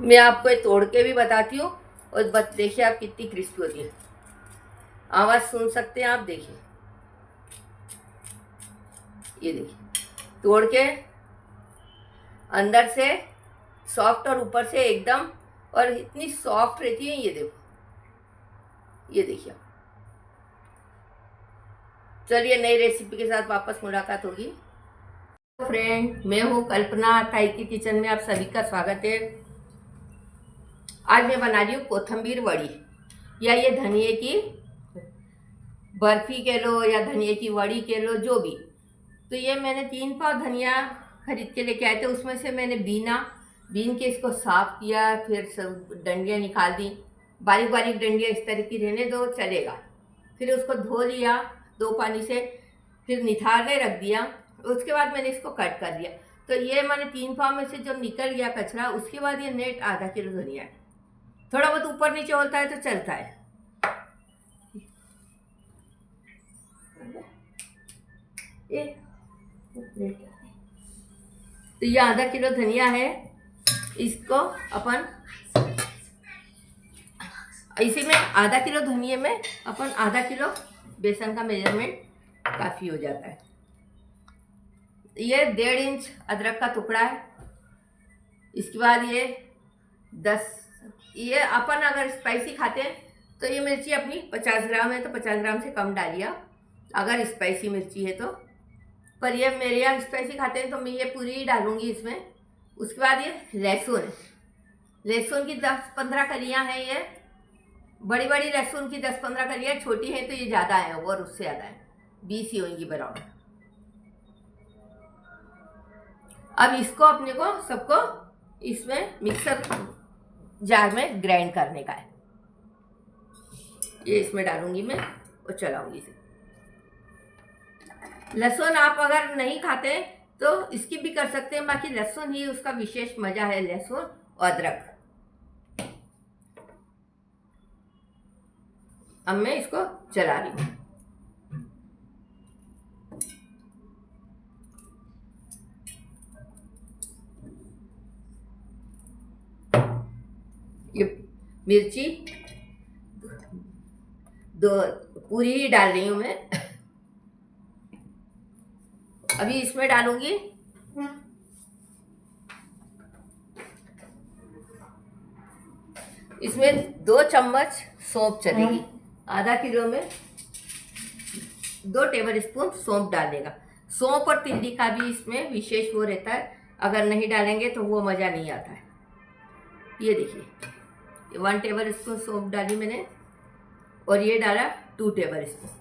मैं आपको ये तोड़ के भी बताती हूँ और देखिए आप कितनी क्रिस्पी होती है। आवाज़ सुन सकते हैं आप, देखिए ये देखिए तोड़ के अंदर से सॉफ्ट और ऊपर से एकदम, और इतनी सॉफ्ट रहती है। ये देखो, ये देखिए। चलिए नई रेसिपी के साथ वापस मुलाकात होगी। फ्रेंड, मैं हूँ कल्पना, ताई की किचन में आप सभी का स्वागत है। आज मैं बना रही हूँ कोथिंबीर वड़ी, या ये धनिए की बर्फी कह लो या धनिए की वड़ी कह लो, जो भी। तो ये मैंने 3 पाव धनिया खरीद के लेके आए थे। उसमें से मैंने बीन के इसको साफ किया, फिर सब डंडियाँ निकाल दी। बारीक बारीक डंडियाँ इस तरह की रहने दो, चलेगा। फिर उसको धो लिया 2 पानी से, फिर निथार के रख दिया। उसके बाद मैंने इसको कट कर लिया। तो ये मैंने 3 पाव में से जो निकल गया कचरा, उसके बाद ये नेट आधा किलो धनिया है। थोड़ा बहुत ऊपर नीचे होता है तो चलता है। तो ये आधा किलो धनिया है। इसको अपन इसी में आधा किलो धनिया में अपन आधा किलो बेसन का मेजरमेंट काफ़ी हो जाता है। ये 1.5 इंच अदरक का टुकड़ा है। इसके बाद ये अपन अगर स्पाइसी खाते हैं तो ये मिर्ची अपनी 50 ग्राम है, तो 50 ग्राम से कम डालिए अगर स्पाइसी मिर्ची है तो। पर ये मेरे यहाँ स्पाइसी खाते हैं तो मैं ये पूरी ही डालूंगी इसमें। उसके बाद ये लहसुन की 10-15 कलियाँ हैं। ये बड़ी बड़ी लहसुन की 10-15 कलियाँ, छोटी है तो ये ज़्यादा है और उससे ज़्यादा है, 20 ही होंगी बराबर। अब इसको अपने को सबको इसमें मिक्सर जार में ग्राइंड करने का है। ये इसमें डालूंगी मैं और चलाऊंगी इसे। लहसुन आप अगर नहीं खाते तो स्किप भी कर सकते हैं, बाकी लहसुन ही उसका विशेष मजा है, लहसुन और अदरक। अब मैं इसको चला रही हूँ। ये मिर्ची दो पूरी ही डाल रही हूँ मैं। अभी इसमें डालूंगी इसमें 2 चम्मच सौंफ चलेगी। आधा किलो में 2 टेबल स्पून सौंफ डालने का। सौंफ और तिल्ली का भी इसमें विशेष वो रहता है, अगर नहीं डालेंगे तो वो मज़ा नहीं आता है। ये देखिए 1 टेबल स्पून सौंफ डाली मैंने, और ये डाला 2 टेबल स्पून।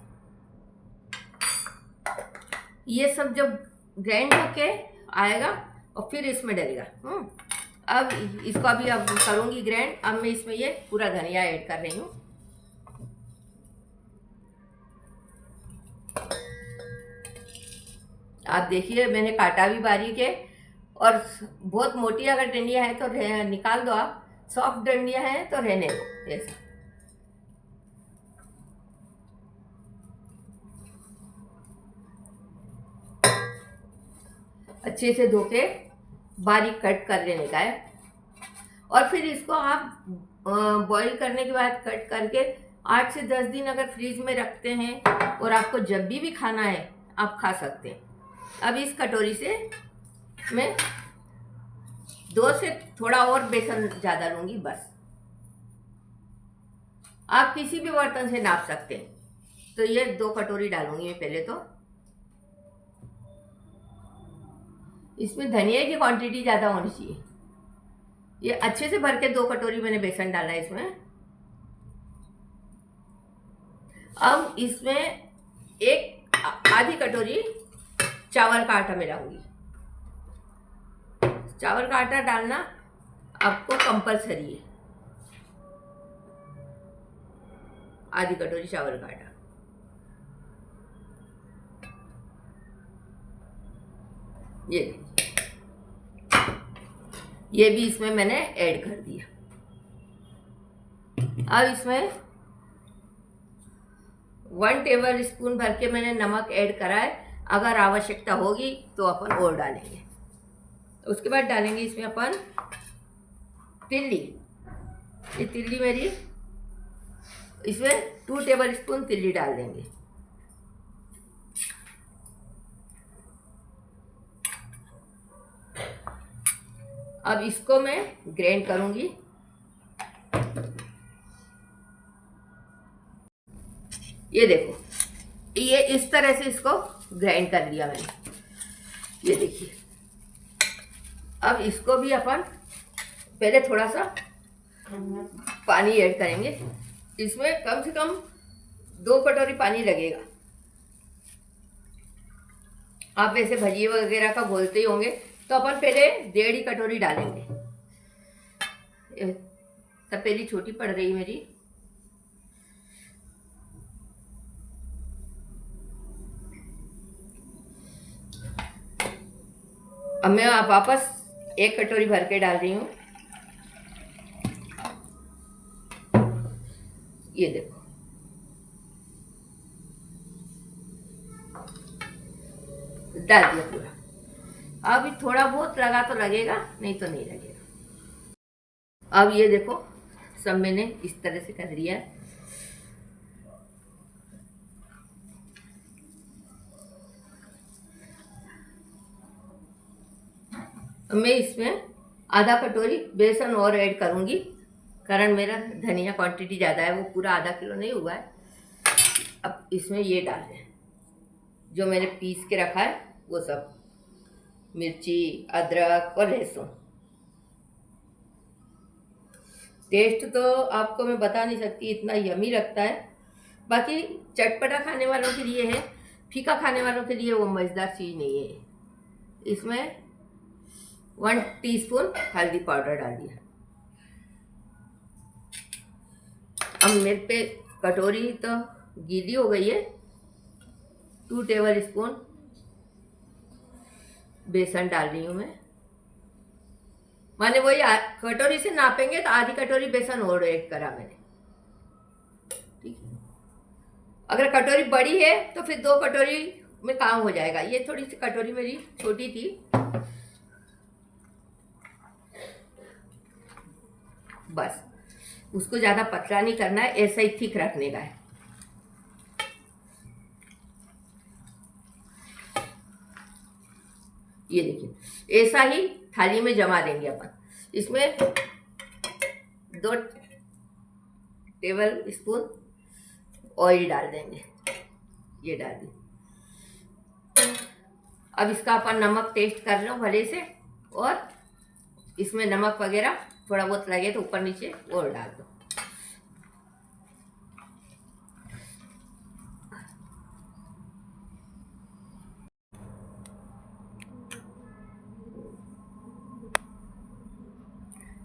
ये सब जब ग्राइंड होके आएगा और फिर इसमें डलेगा। अब इसको अभी अब करूँगी ग्राइंड। अब मैं इसमें ये पूरा धनिया ऐड कर रही हूँ। आप देखिए मैंने काटा भी बारीक है, और बहुत मोटी अगर डंडियाँ हैं तो निकाल दो आप, सॉफ्ट डंडियाँ हैं तो रहने दो ऐसा। अच्छे से धो के बारीक कट कर लेने का है। और फिर इसको आप बॉईल करने के बाद कट करके 8 से 10 दिन अगर फ्रीज में रखते हैं, और आपको जब भी खाना है आप खा सकते हैं। अब इस कटोरी से मैं 2 से थोड़ा और बेसन ज़्यादा लूँगी बस। आप किसी भी बर्तन से नाप सकते हैं। तो ये 2 कटोरी डालूंगी मैं पहले तो। इसमें धनिया की क्वांटिटी ज़्यादा होनी चाहिए। ये अच्छे से भर के 2 कटोरी मैंने बेसन डाला है इसमें। अब इसमें आधी कटोरी चावल का आटा मिलाऊंगी। चावल का आटा डालना आपको कंपलसरी है। आधी कटोरी चावल का आटा। ये भी इसमें मैंने ऐड कर दिया। अब इसमें 1 टेबल स्पून भर के मैंने नमक ऐड करा है। अगर आवश्यकता होगी तो अपन और डालेंगे। उसके बाद डालेंगे इसमें अपन तिल्ली, ये तिल्ली मेरी, इसमें 2 टेबल स्पून तिल्ली डाल देंगे। अब इसको मैं ग्राइंड करूंगी। ये देखो, ये इस तरह से इसको ग्राइंड कर लिया मैंने, ये देखिए। अब इसको भी अपन पहले थोड़ा सा पानी ऐड करेंगे, इसमें कम से कम 2 कटोरी पानी लगेगा। आप वैसे भजिए वगैरह का बोलते ही होंगे, तो अपन पहले 1.5 कटोरी डालेंगे। तपेली छोटी पड़ रही मेरी। अब मैं वापस 1 कटोरी भर के डाल रही हूँ। ये देखो, डाल दिया पूरा। अब थोड़ा बहुत लगा तो लगेगा, नहीं तो नहीं लगेगा। अब ये देखो, सब मैंने इस तरह से कर दिया है। मैं इसमें आधा कटोरी बेसन और ऐड करूंगी, कारण मेरा धनिया क्वांटिटी ज़्यादा है, वो पूरा आधा किलो नहीं हुआ है। अब इसमें ये डाल दें जो मैंने पीस के रखा है, वो सब मिर्ची, अदरक और लहसुन। टेस्ट तो आपको मैं बता नहीं सकती, इतना यमी लगता है। बाकी चटपटा खाने वालों के लिए है, फीका खाने वालों के लिए वो मज़ेदार चीज़ नहीं है। इसमें 1 टीस्पून हल्दी पाउडर डाल दिया। अब मेरे पे कटोरी तो गीली हो गई है। 2 टेबल स्पून बेसन डाल रही हूँ मैं। माने वही कटोरी से नापेंगे तो आधी कटोरी बेसन और ऐड करा मैंने, ठीक है। अगर कटोरी बड़ी है तो फिर 2 कटोरी में काम हो जाएगा। ये थोड़ी सी कटोरी मेरी छोटी थी। बस उसको ज़्यादा पतला नहीं करना है, ऐसा ही थिक रखने का है। ये देखिए, ऐसा ही थाली में जमा देंगे अपन। इसमें 2 टेबल स्पून ऑयल डाल देंगे, ये डाल दी। अब इसका अपन नमक टेस्ट कर लो भले से, और इसमें नमक वगैरह थोड़ा बहुत लगे तो ऊपर नीचे और डाल दो।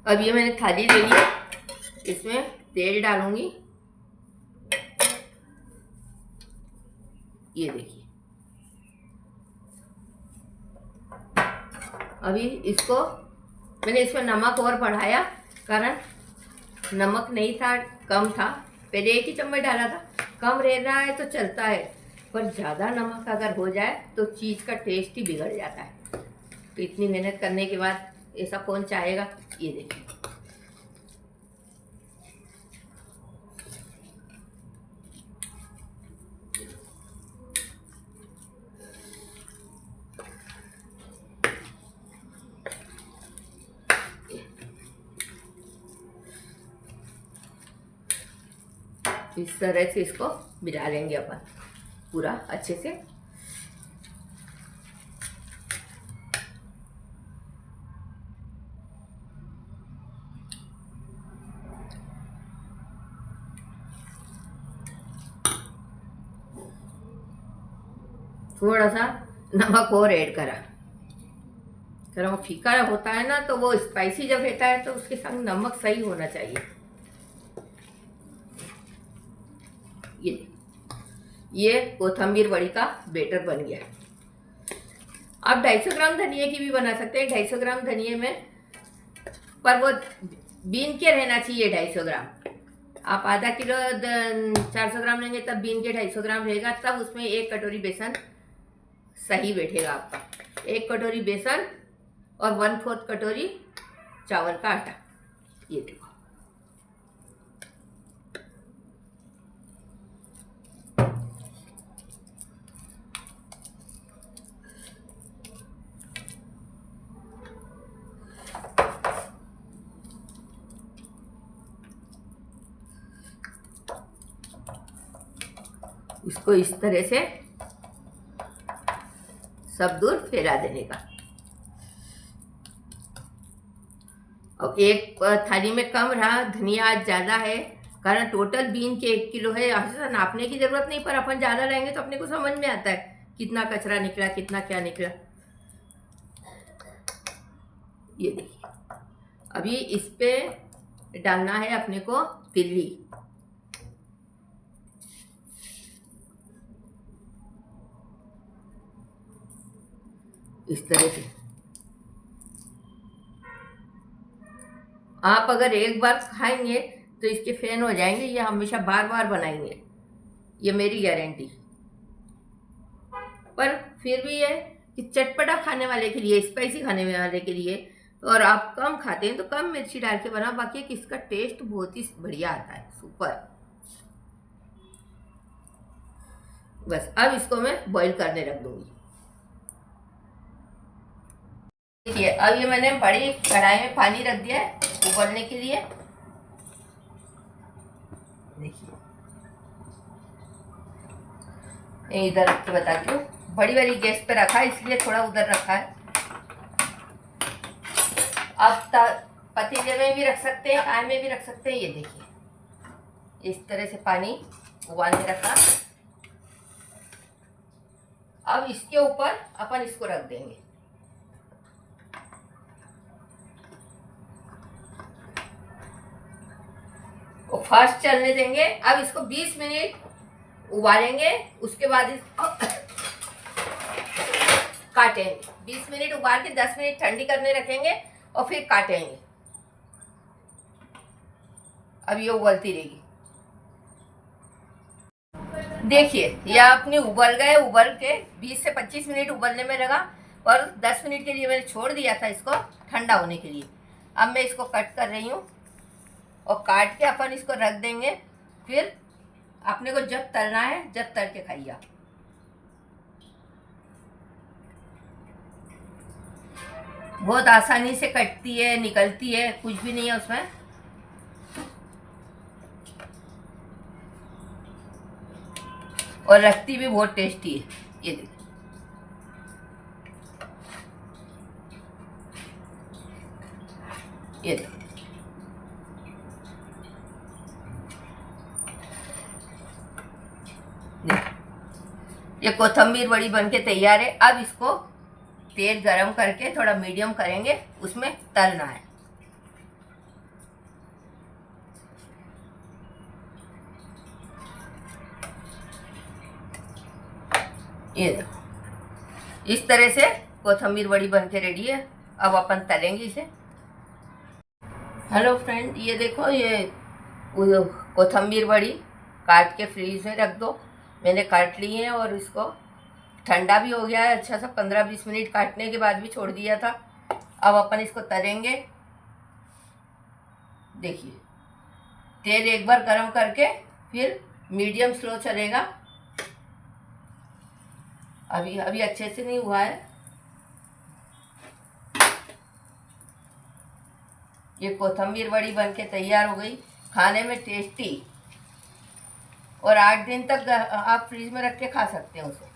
अब ये मैंने थाली ले ली, इसमें तेल डालूंगी। ये देखिए, अभी इसको मैंने इसमें नमक और बढ़ाया, कारण नमक नहीं था, कम था। पहले 1 ही चम्मच डाला था। कम रह रहा है तो चलता है, पर ज़्यादा नमक अगर हो जाए तो चीज़ का टेस्ट ही बिगड़ जाता है। तो इतनी मेहनत करने के बाद ऐसा कौन चाहेगा। ये देखिए, इस तरह से इसको मिला लेंगे अपन पूरा अच्छे से। थोड़ा सा नमक और ऐड करा, कारण वो फीका होता है ना, तो वो स्पाइसी जब रहता है तो उसके संग नमक सही होना चाहिए। ये कोथिंबीर बड़ी का बेटर बन गया। आप 250 ग्राम धनिया की भी बना सकते हैं। 250 ग्राम धनिया में, पर वो बीन के रहना चाहिए 250 ग्राम। आप आधा किलो 400 ग्राम लेंगे तब बीन के 250 ग्राम रहेगा, तब उसमें 1 कटोरी बेसन सही बैठेगा आपका। 1 कटोरी बेसन और 1/4 कटोरी चावल का आटा, ये देखो, इसको इस तरह से सब दूर फैला देने का। अब एक थाली में कम रहा, धनिया आज ज़्यादा है, कारण टोटल बीन के 1 किलो है। ऐसा नापने की ज़रूरत नहीं, पर अपन ज़्यादा रहेंगे तो अपने को समझ में आता है कितना कचरा निकला, कितना क्या निकला। ये देखिए, अभी इस पे डालना है अपने को तिल्ली। इस तरह से आप अगर एक बार खाएंगे तो इसके फैन हो जाएंगे, ये हमेशा बार बार बनाएंगे, ये मेरी गारंटी। पर फिर भी ये कि चटपटा खाने वाले के लिए, स्पाइसी खाने वाले के लिए, और आप कम खाते हैं तो कम मिर्ची डाल के बनाओ, बाकी इसका टेस्ट बहुत ही बढ़िया आता है, सुपर। बस अब इसको मैं बॉईल करने रख दूंगी। देखिए, अब ये मैंने बड़ी कढ़ाई में पानी रख दिया है उबलने के लिए। देखिए, इधर रख के बताती हूँ, बड़ी वाली गैस पे रखा है इसलिए थोड़ा उधर रखा है। आप पतीले में भी रख सकते हैं, काय में भी रख सकते हैं। ये देखिए, इस तरह से पानी उबालने रखा। अब इसके ऊपर अपन इसको रख देंगे। और फास्ट चलने देंगे। अब इसको 20 मिनट उबालेंगे, उसके बाद इसको काटेंगे। 20 मिनट उबाल के 10 मिनट ठंडी करने रखेंगे और फिर काटेंगे। अब ये उबलती रहेगी। देखिए, ये अपने उबल गए, उबल के 20 से 25 मिनट उबलने में लगा, और 10 मिनट के लिए मैंने छोड़ दिया था इसको ठंडा होने के लिए। अब मैं इसको कट कर रही हूँ और काट के अपन इसको रख देंगे। फिर अपने को जब तलना है, जब तल के खाइए आप। बहुत आसानी से कटती है, निकलती है, कुछ भी नहीं है उसमें। और रखती भी बहुत टेस्टी है। ये देखिए, ये देखिए, ये कोथिंबीर बड़ी बनके तैयार है। अब इसको तेल गरम करके थोड़ा मीडियम करेंगे, उसमें तलना है। ये देखो, इस तरह से कोथिंबीर बड़ी बनके रेडी है। अब अपन तलेंगे इसे। हेलो फ्रेंड, ये देखो, ये कोथिंबीर बड़ी काट के फ्रीज में रख दो। मैंने काट ली है और इसको ठंडा भी हो गया है अच्छा सा। 15-20 मिनट काटने के बाद भी छोड़ दिया था। अब अपन इसको तलेंगे। देखिए, तेल एक बार गरम करके फिर मीडियम स्लो चलेगा। अभी अभी अच्छे से नहीं हुआ है। ये कोथिंबीर बड़ी बनके तैयार हो गई, खाने में टेस्टी, और 8 दिन तक आप फ्रीज में रख के खा सकते हैं उसे।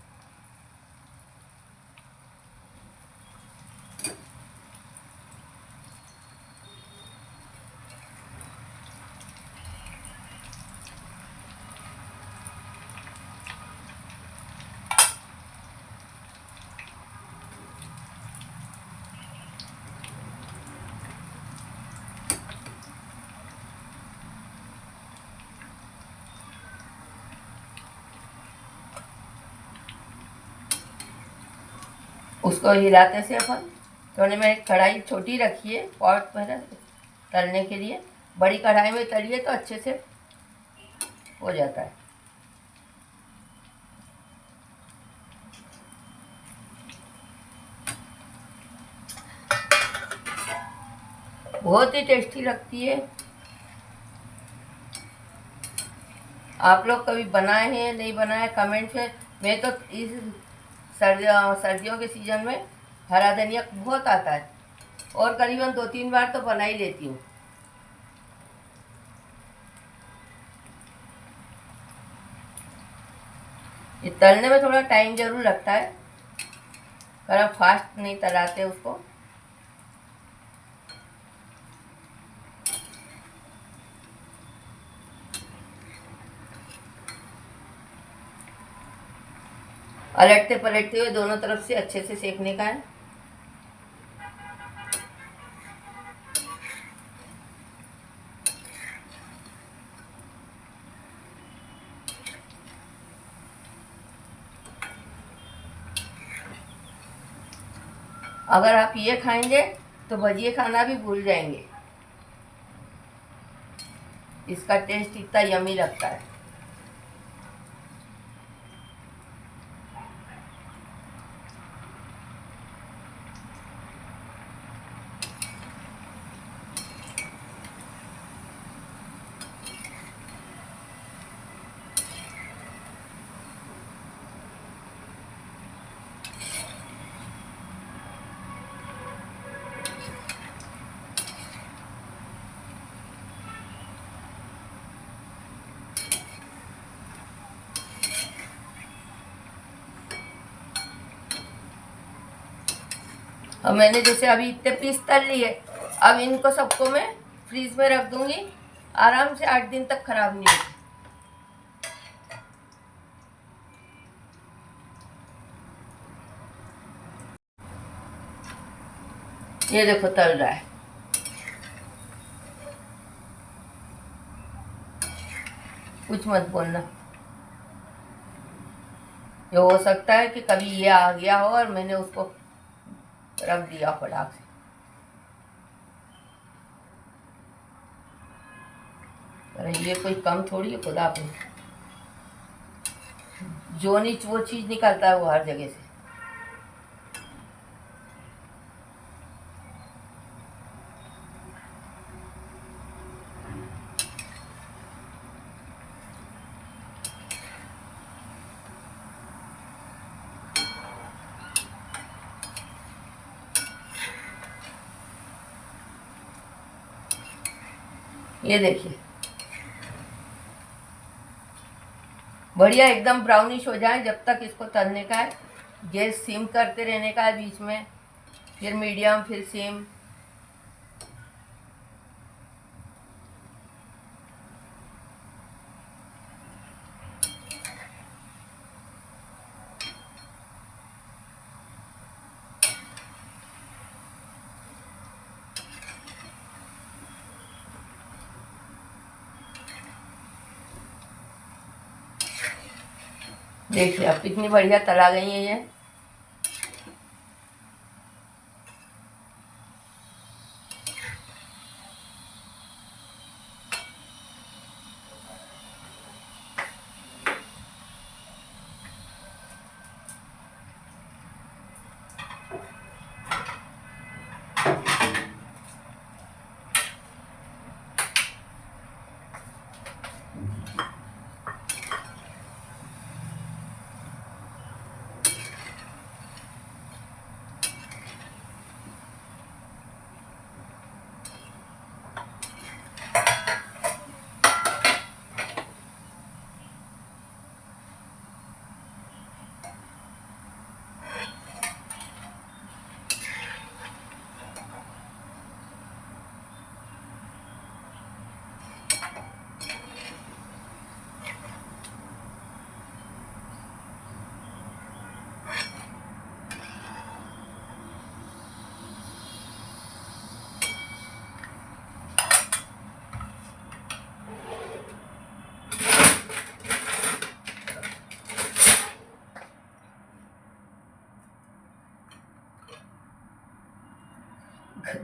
उसको हिलाते से अपन, थोड़ी में कढ़ाई छोटी रखी है पॉट में तलने के लिए। बड़ी कढ़ाई में तलिए तो अच्छे से हो जाता है। बहुत ही टेस्टी लगती है। आप लोग कभी बनाए हैं नहीं बनाए कमेंट में। मैं तो इस सर्दियों के सीज़न में हरा धनिया बहुत आता है और करीबन 2-3 बार तो बना ही लेती हूँ। ये तलने में थोड़ा टाइम ज़रूर लगता है, पर हम फास्ट नहीं तलाते उसको। पलटते पलटते हुए दोनों तरफ से अच्छे से सेकने का है। अगर आप ये खाएंगे तो भजिए खाना भी भूल जाएंगे, इसका टेस्ट इतना यमी लगता है। और मैंने जैसे अभी इतने पीस तल लिए, अब इनको सबको मैं फ्रीज में रख दूंगी, आराम से 8 दिन तक खराब नहीं होगी। ये देखो तल रहा है। कुछ मत बोलना, ये हो सकता है कि कभी ये आ गया हो और मैंने उसको रख दिया फटाक से। अरे ये कोई कम थोड़ी है खुदा पे, जो नहीं वो चीज़ निकलता है वो हर जगह से। ये देखिए बढ़िया एकदम ब्राउनिश हो जाए, जब तक इसको तलने का है। गैस सिम करते रहने का है बीच में, फिर मीडियम, फिर सिम। देखिए अब कितनी बढ़िया तला गई है ये।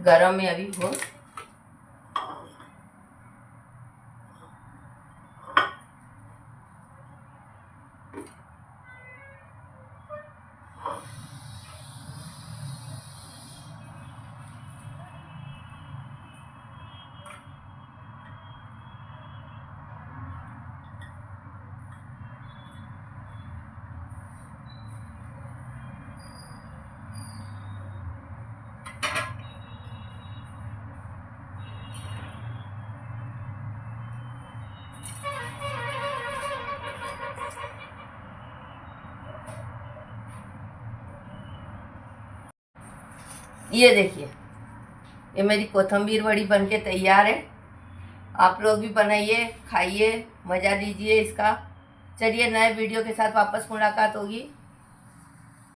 गरम में अभी हो। ये देखिए, ये मेरी कोथिंबीर वड़ी बनके तैयार है। आप लोग भी बनाइए, खाइए, मज़ा लीजिए इसका। चलिए नए वीडियो के साथ वापस मुलाकात होगी।